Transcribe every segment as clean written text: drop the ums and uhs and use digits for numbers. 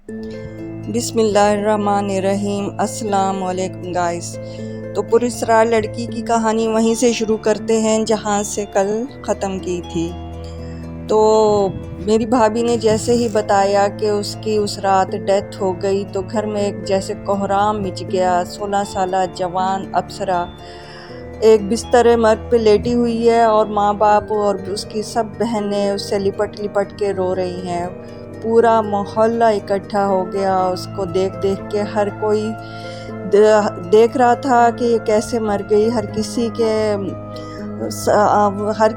بسم اللہ الرحمن الرحیم۔ السلام علیکم گائز۔ تو پراسرار لڑکی کی کہانی وہیں سے شروع کرتے ہیں جہاں سے کل ختم کی تھی۔ تو میری بھابھی نے جیسے ہی بتایا کہ اس کی اس رات ڈیتھ ہو گئی تو گھر میں ایک جیسے کوہرام مچ گیا۔ 16 سالہ جوان ابصرہ ایک بستر مرگ پہ لیٹی ہوئی ہے اور ماں باپ اور اس کی سب بہنیں اس سے لپٹ لپٹ کے رو رہی ہیں۔ پورا محلہ اکٹھا ہو گیا، اس کو دیکھ دیکھ کے ہر کوئی دیکھ رہا تھا کہ یہ کیسے مر گئی۔ ہر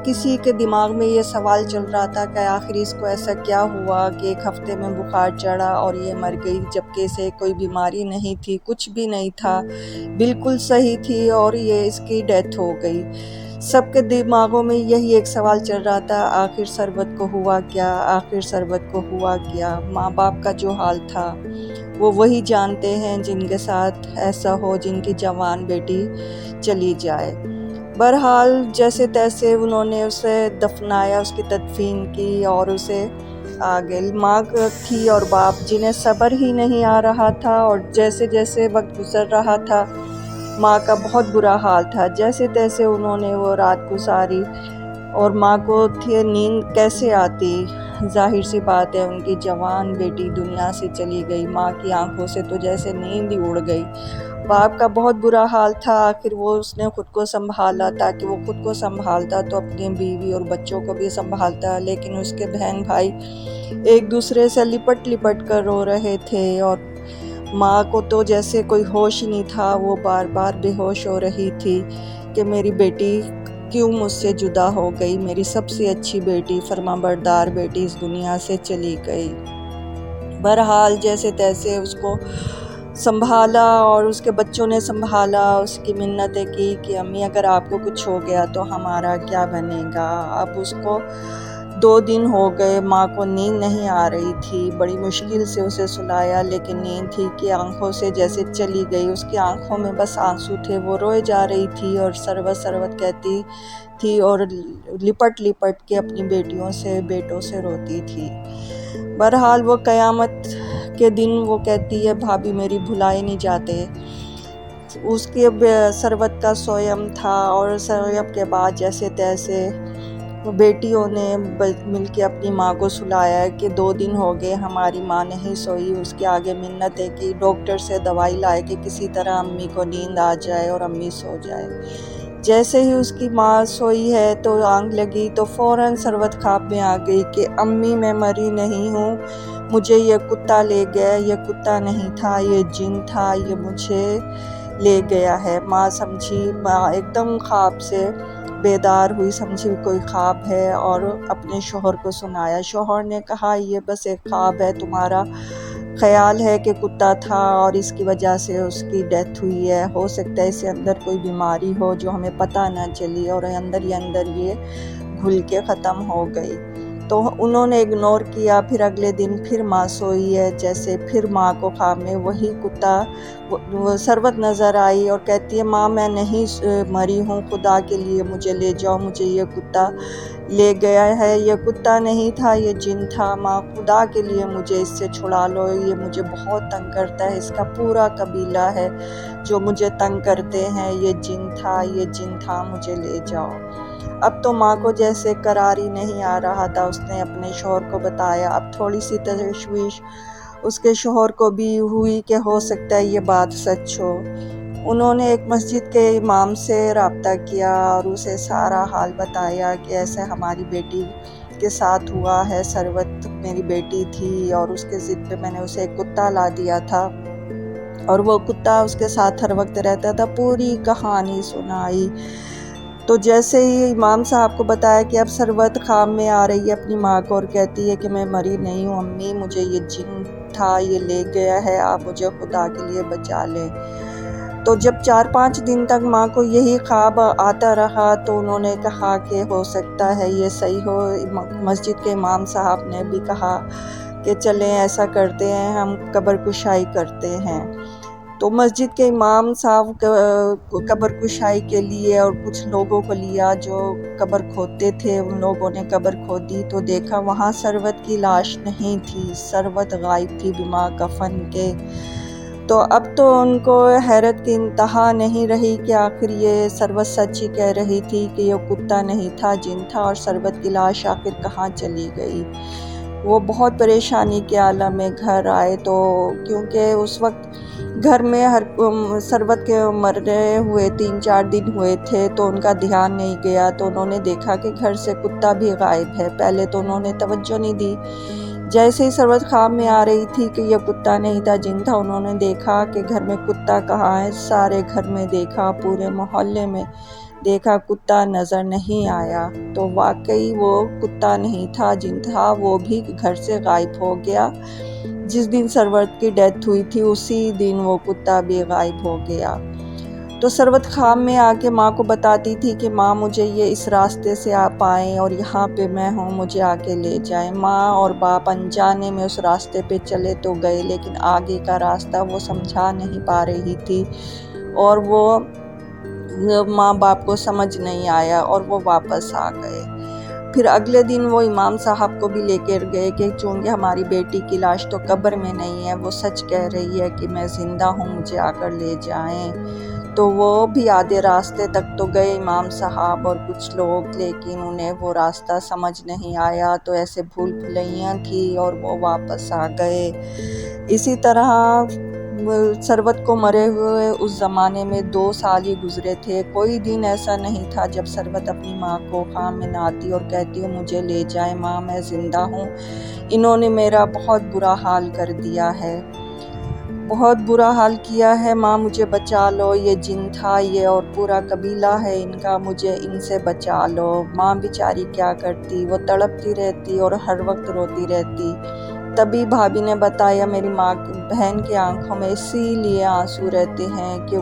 کسی کے دماغ میں یہ سوال چل رہا تھا کہ آخر اس کو ایسا کیا ہوا کہ ایک ہفتے میں بخار چڑھا اور یہ مر گئی، جبکہ اسے کوئی بیماری نہیں تھی، کچھ بھی نہیں تھا، بالکل صحیح تھی اور یہ اس کی ڈیتھ ہو گئی۔ سب کے دماغوں میں یہی ایک سوال چل رہا تھا، آخر ثروت کو ہوا کیا، آخر ثروت کو ہوا کیا۔ ماں باپ کا جو حال تھا وہ وہی جانتے ہیں جن کے ساتھ ایسا ہو، جن کی جوان بیٹی چلی جائے۔ بہرحال جیسے تیسے انہوں نے اسے دفنایا، اس کی تدفین کی اور اسے آگے ماں تھی اور باپ جنہیں صبر ہی نہیں آ رہا تھا، اور جیسے جیسے وقت گزر رہا تھا ماں کا بہت برا حال تھا۔ جیسے تیسے انہوں نے وہ رات گزاری اور ماں کو تھی نیند کیسے آتی، ظاہر سی بات ہے ان کی جوان بیٹی دنیا سے چلی گئی، ماں کی آنکھوں سے تو جیسے نیند ہی اڑ گئی۔ باپ کا بہت برا حال تھا، آخر وہ اس نے خود کو سنبھالا، تاکہ وہ خود کو سنبھالتا تو اپنی بیوی اور بچوں کو بھی سنبھالتا، لیکن اس کے بہن بھائی ایک دوسرے سے لپٹ لپٹ کر رو رہے تھے اور ماں کو تو جیسے کوئی ہوش ہی نہیں تھا، وہ بار بار بے ہوش ہو رہی تھی کہ میری بیٹی کیوں مجھ سے جدا ہو گئی، میری سب سے اچھی بیٹی، فرمانبردار بیٹی اس دنیا سے چلی گئی۔ بہرحال جیسے تیسے اس کو سنبھالا اور اس کے بچوں نے سنبھالا، اس کی منتیں کی کہ امی اگر آپ کو کچھ ہو گیا تو ہمارا کیا بنے گا۔ اب اس کو 2 دن ہو گئے، ماں کو نیند نہیں آ رہی تھی، بڑی مشکل سے اسے سلایا، لیکن نیند تھی کہ آنکھوں سے جیسے چلی گئی، اس کی آنکھوں میں بس آنسو تھے، وہ روئے جا رہی تھی اور سروت سروت کہتی تھی اور لپٹ لپٹ کے اپنی بیٹیوں سے بیٹوں سے روتی تھی۔ بہرحال وہ قیامت کے دن وہ کہتی ہے بھابھی میری بھلائے نہیں جاتے۔ اس کے ثروت کا سویم تھا اور سویم کے بعد جیسے تیسے بیٹیوں نے مل کے اپنی ماں کو سلایا کہ 2 دن ہو گئے ہماری ماں نہیں سوئی، اس کے آگے منتیں کی، ڈاکٹر سے دوائی لائے کہ کسی طرح امی کو نیند آ جائے اور امی سو جائے۔ جیسے ہی اس کی ماں سوئی ہے تو آنکھ لگی تو فوراً ثروت خواب میں آ گئی کہ امی میں مری نہیں ہوں، مجھے یہ کتا لے گیا، یہ کتا نہیں تھا، یہ جن تھا، یہ مجھے لے گیا ہے۔ ماں سمجھی، ماں ایک دم خواب سے بیدار ہوئی، سمجھی کوئی خواب ہے اور اپنے شوہر کو سنایا۔ شوہر نے کہا یہ بس ایک خواب ہے، تمہارا خیال ہے کہ کتا تھا اور اس کی وجہ سے اس کی ڈیتھ ہوئی ہے، ہو سکتا ہے اس کے اندر کوئی بیماری ہو جو ہمیں پتہ نہ چلی اور اندر ہی اندر یہ گھل کے ختم ہو گئی۔ تو انہوں نے اگنور کیا۔ پھر اگلے دن پھر ماں سوئی ہے، جیسے پھر ماں کو خواب میں وہی کتا ثروت نظر آئی اور کہتی ہے ماں میں نہیں مری ہوں، خدا کے لیے مجھے لے جاؤ، مجھے یہ کتا لے گیا ہے، یہ کتا نہیں تھا، یہ جن تھا، ماں خدا کے لیے مجھے اس سے چھڑا لو، یہ مجھے بہت تنگ کرتا ہے، اس کا پورا قبیلہ ہے جو مجھے تنگ کرتے ہیں، یہ جن تھا، یہ جن تھا، مجھے لے جاؤ۔ اب تو ماں کو جیسے قرار ہی نہیں آ رہا تھا، اس نے اپنے شوہر کو بتایا۔ اب تھوڑی سی تشویش اس کے شوہر کو بھی ہوئی کہ ہو سکتا ہے یہ بات سچ ہو۔ انہوں نے ایک مسجد کے امام سے رابطہ کیا اور اسے سارا حال بتایا کہ ایسے ہماری بیٹی کے ساتھ ہوا ہے، ثروت میری بیٹی تھی اور اس کے ضد پہ میں نے اسے ایک کتا لا دیا تھا اور وہ کتا اس کے ساتھ ہر وقت رہتا تھا، پوری کہانی سنائی۔ تو جیسے ہی امام صاحب کو بتایا کہ اب ثروت خواب میں آ رہی ہے اپنی ماں کو اور کہتی ہے کہ میں مری نہیں ہوں امی، مجھے یہ جن تھا، یہ لے گیا ہے، آپ مجھے خدا کے لیے بچا لیں۔ تو جب 4-5 دن تک ماں کو یہی خواب آتا رہا تو انہوں نے کہا کہ ہو سکتا ہے یہ صحیح ہو۔ مسجد کے امام صاحب نے بھی کہا کہ چلیں ایسا کرتے ہیں، ہم قبر کشائی کرتے ہیں۔ تو مسجد کے امام صاحب قبر کشائی کے لیے اور کچھ لوگوں کو لیا جو قبر کھودتے تھے، ان لوگوں نے قبر کھودی تو دیکھا وہاں ثروت کی لاش نہیں تھی، ثروت غائب تھی بما کفن کے۔ تو اب تو ان کو حیرت کی انتہا نہیں رہی کہ آخر یہ ثروت سچ ہی کہہ رہی تھی کہ یہ کتا نہیں تھا، جن تھا، اور ثروت کی لاش آخر کہاں چلی گئی۔ وہ بہت پریشانی کے عالم میں گھر آئے، تو کیونکہ اس وقت گھر میں ثروت کے مرے ہوئے 3-4 دن ہوئے تھے تو ان کا دھیان نہیں گیا، تو انہوں نے دیکھا کہ گھر سے کتا بھی غائب ہے۔ پہلے تو انہوں نے توجہ نہیں دی، جیسے ہی ثروت خواب میں آ رہی تھی کہ یہ کتا نہیں تھا، جن تھا، انہوں نے دیکھا کہ گھر میں کتا کہاں ہے۔ سارے گھر میں دیکھا، پورے محلے میں دیکھا، کتا نظر نہیں آیا۔ تو واقعی وہ کتا نہیں تھا، جن تھا وہ بھی گھر سے غائب ہو گیا۔ جس دن ثروت کی ڈیتھ ہوئی تھی اسی دن وہ کتا بھی غائب ہو گیا۔ تو ثروت خواب میں آ کے ماں کو بتاتی تھی کہ ماں مجھے یہ اس راستے سے آپ آئیں اور یہاں پہ میں ہوں، مجھے آ کے لے جائیں۔ ماں اور باپ انجانے میں اس راستے پہ چلے تو گئے، لیکن آگے کا راستہ وہ سمجھا نہیں پا رہی تھی اور وہ ماں باپ کو سمجھ نہیں آیا اور وہ واپس آ گئے۔ پھر اگلے دن وہ امام صاحب کو بھی لے کر گئے کہ چونکہ ہماری بیٹی کی لاش تو قبر میں نہیں ہے، وہ سچ کہہ رہی ہے کہ میں زندہ ہوں، مجھے آ کر لے جائیں۔ تو وہ بھی آدھے راستے تک تو گئے امام صاحب اور کچھ لوگ، لیکن انہیں وہ راستہ سمجھ نہیں آیا، تو ایسے بھول بھلیاں تھی اور وہ واپس آ گئے۔ اسی طرح ثروت کو مرے ہوئے اس زمانے میں 2 سال ہی گزرے تھے۔ کوئی دن ایسا نہیں تھا جب ثروت اپنی ماں کو خواب میں نہ آتی اور کہتی مجھے لے جائیں ماں، میں زندہ ہوں، انہوں نے میرا بہت برا حال کر دیا ہے، بہت برا حال کیا ہے، ماں مجھے بچا لو، یہ جن تھا یہ اور پورا قبیلہ ہے ان کا، مجھے ان سے بچا لو۔ ماں بیچاری کیا کرتی، وہ تڑپتی رہتی اور ہر وقت روتی رہتی۔ تبھی بھابھی نے بتایا میری ماں کی بہن کی آنکھوں میں اسی لیے آنسو رہتے ہیں کہ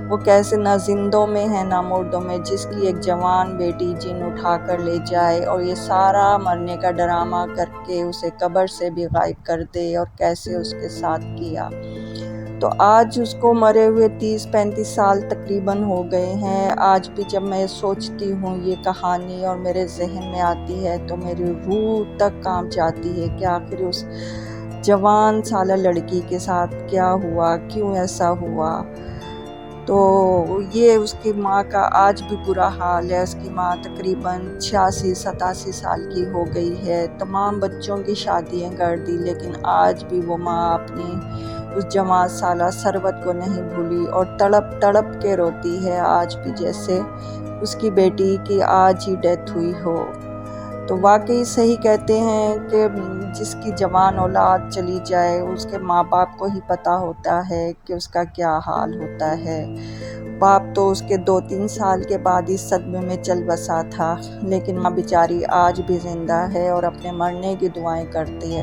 وہ کیسے نہ زندوں میں ہے نہ مردوں میں، جس کی ایک جوان بیٹی جن اٹھا کر لے جائے اور یہ سارا مرنے کا ڈرامہ کر کے اسے قبر سے بھی غائب کر دے، اور کیسے اس کے ساتھ کیا۔ تو آج اس کو مرے ہوئے 30-35 سال تقریباً ہو گئے ہیں۔ آج بھی جب میں سوچتی ہوں یہ کہانی اور میرے ذہن میں آتی ہے تو میری روح تک کانپ جاتی ہے کہ آخر اس جوان سالہ لڑکی کے ساتھ کیا ہوا، کیوں ایسا ہوا۔ تو یہ اس کی ماں کا آج بھی برا حال ہے۔ اس کی ماں تقریباً 86-87 سال کی ہو گئی ہے، تمام بچوں کی شادیاں کر دی، لیکن آج بھی وہ ماں اپنی اس جوان سالہ ثروت کو نہیں بھولی اور تڑپ تڑپ کے روتی ہے آج بھی، جیسے اس کی بیٹی کی آج ہی ڈیتھ ہوئی ہو۔ تو واقعی صحیح کہتے ہیں کہ جس کی جوان اولاد چلی جائے اس کے ماں باپ کو ہی پتہ ہوتا ہے کہ اس کا کیا حال ہوتا ہے۔ باپ تو اس کے 2-3 سال کے بعد اس صدمے میں چل بسا تھا، لیکن ماں بیچاری آج بھی زندہ ہے اور اپنے مرنے کی دعائیں کرتی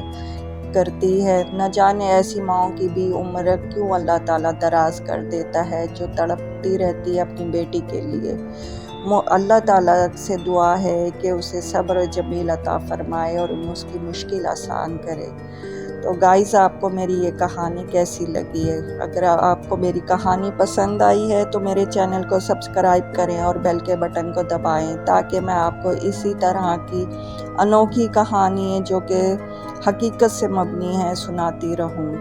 ہے۔ نہ جانے ایسی ماؤں کی بھی عمر کیوں اللہ تعالیٰ دراز کر دیتا ہے، جو تڑپتی رہتی ہے اپنی بیٹی کے لیے۔ اللہ تعالیٰ سے دعا ہے کہ اسے صبر جمیل عطا فرمائے اور اس کی مشکل آسان کرے۔ تو گائز، آپ کو میری یہ کہانی کیسی لگی ہے؟ اگر آپ کو میری کہانی پسند آئی ہے تو میرے چینل کو سبسکرائب کریں اور بیل کے بٹن کو دبائیں، تاکہ میں آپ کو اسی طرح کی انوکھی کہانی جو کہ حقیقت سے مبنی ہے سناتی رہوں۔